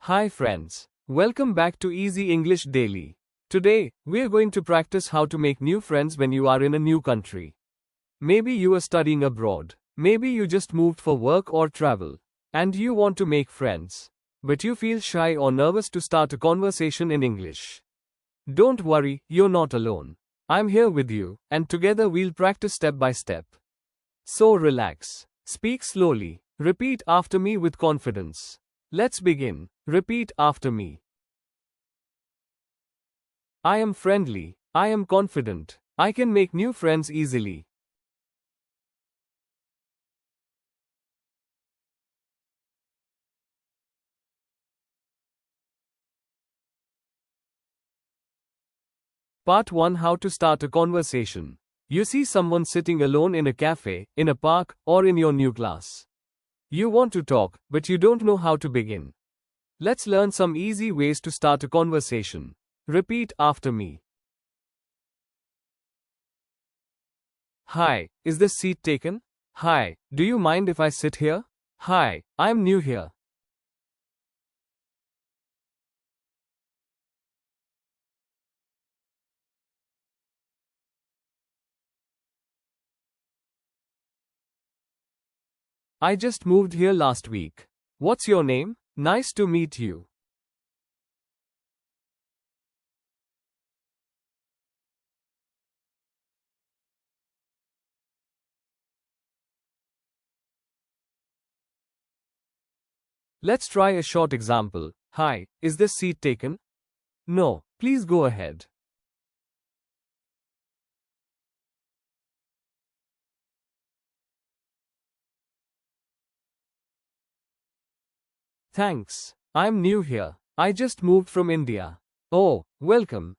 Hi friends. Welcome back to Easy English Daily. Today, we're going to practice how to make new friends when you are in a new country. Maybe you are studying abroad. Maybe you just moved for work or travel. And you want to make friends. But you feel shy or nervous to start a conversation in English. Don't worry, you're not alone. I'm here with you, and together we'll practice step by step. So relax. Speak slowly. Repeat after me with confidence. Let's begin. Repeat after me. I am friendly. I am confident. I can make new friends easily. Part 1: How to start a conversation. You see someone sitting alone in a cafe, in a park, or in your new class. You want to talk, but you don't know how to begin. Let's learn some easy ways to start a conversation. Repeat after me. Hi, is this seat taken? Hi, do you mind if I sit here? Hi, I'm new here. I just moved here last week. What's your name? Nice to meet you. Let's try a short example. Hi, is this seat taken? No, please go ahead. Thanks. I'm new here. I just moved from India. Oh, welcome.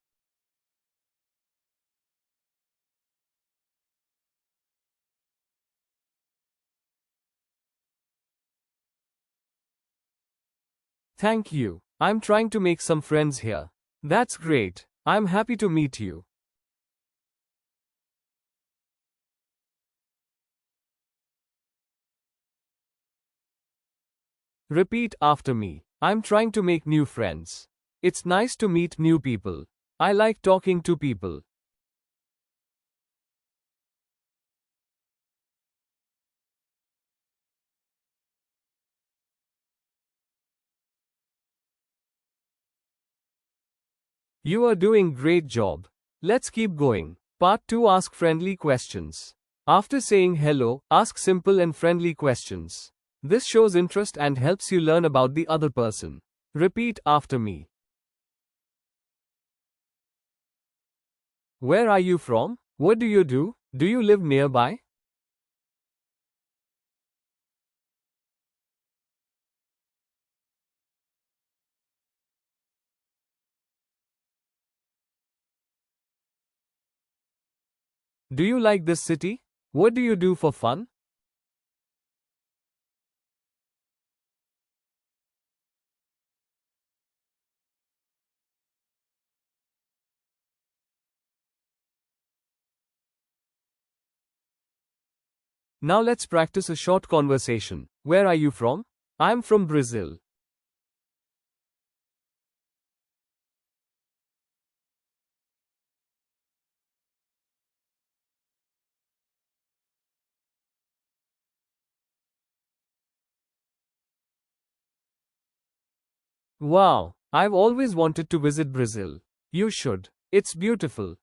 Thank you. I'm trying to make some friends here. That's great. I'm happy to meet you. Repeat after me. I'm trying to make new friends. It's nice to meet new people. I like talking to people. You are doing great job. Let's keep going. Part 2: Ask friendly questions. After saying hello, ask simple and friendly questions. This shows interest and helps you learn about the other person. Repeat after me. Where are you from? What do you do? Do you live nearby? Do you like this city? What do you do for fun? Now let's practice a short conversation. Where are you from? I'm from Brazil. Wow, I've always wanted to visit Brazil. You should. It's beautiful.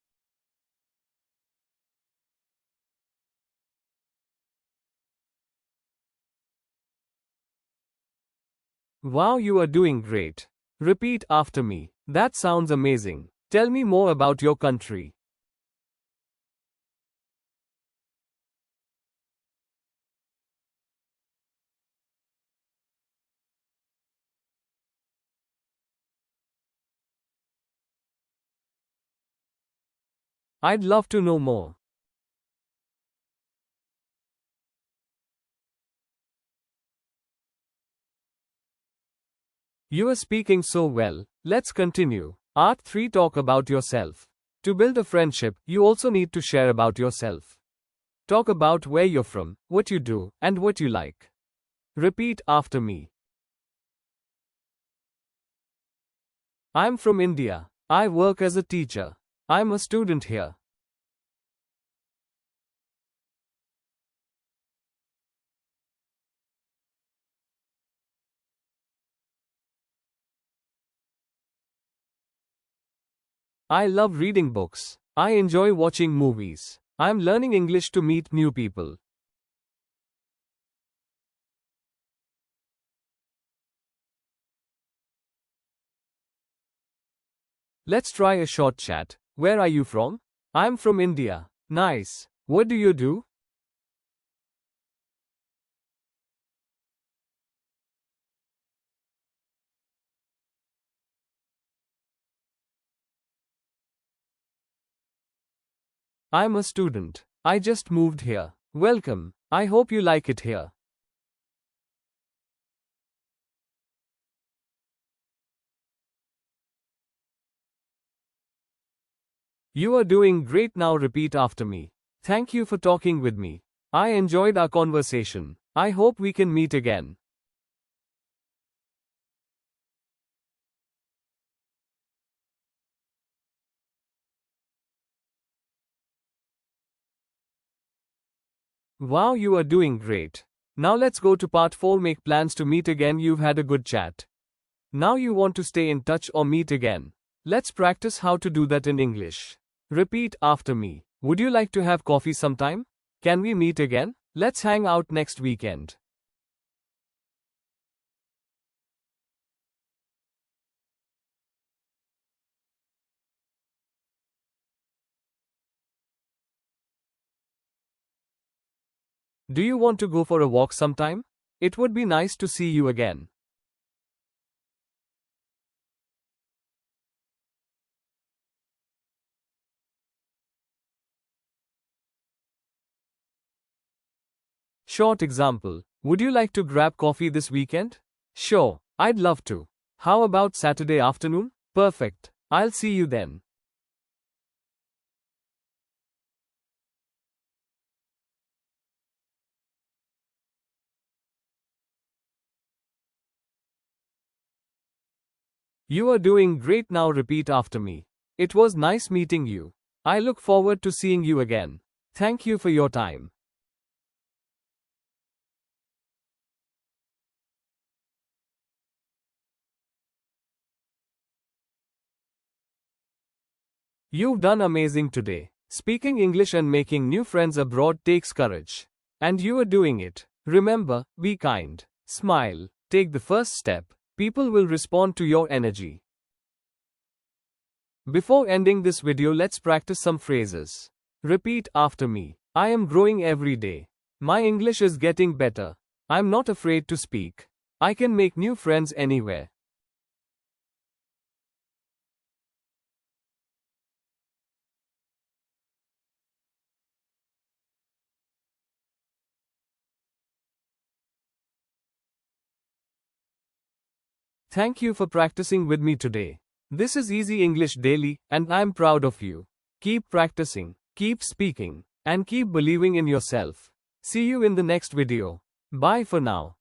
Wow, you are doing great. Repeat after me. That sounds amazing. Tell me more about your country. I'd love to know more. You are speaking so well. Let's continue. Art 3: Talk about yourself. To build a friendship, you also need to share about yourself. Talk about where you're from, what you do, and what you like. Repeat after me. I'm from India. I work as a teacher. I'm a student here. I love reading books. I enjoy watching movies. I'm learning English to meet new people. Let's try a short chat. Where are you from? I'm from India. Nice. What do you do? I'm a student. I just moved here. Welcome. I hope you like it here. You are doing great now. Repeat after me. Thank you for talking with me. I enjoyed our conversation. I hope we can meet again. Wow, you are doing great. Now let's go to part 4. Make plans to meet again. You've had a good chat. Now you want to stay in touch or meet again. Let's practice how to do that in English. Repeat after me. Would you like to have coffee sometime? Can we meet again? Let's hang out next weekend. Do you want to go for a walk sometime? It would be nice to see you again. Short example. Would you like to grab coffee this weekend? Sure, I'd love to. How about Saturday afternoon? Perfect. I'll see you then. You are doing great now. Repeat after me. It was nice meeting you. I look forward to seeing you again. Thank you for your time. You've done amazing today. Speaking English and making new friends abroad takes courage. And you are doing it. Remember, be kind. Smile. Take the first step. People will respond to your energy. Before ending this video, let's practice some phrases. Repeat after me. I am growing every day. My English is getting better. I'm not afraid to speak. I can make new friends anywhere. Thank you for practicing with me today. This is Easy English Daily, and I'm proud of you. Keep practicing, keep speaking, and keep believing in yourself. See you in the next video. Bye for now.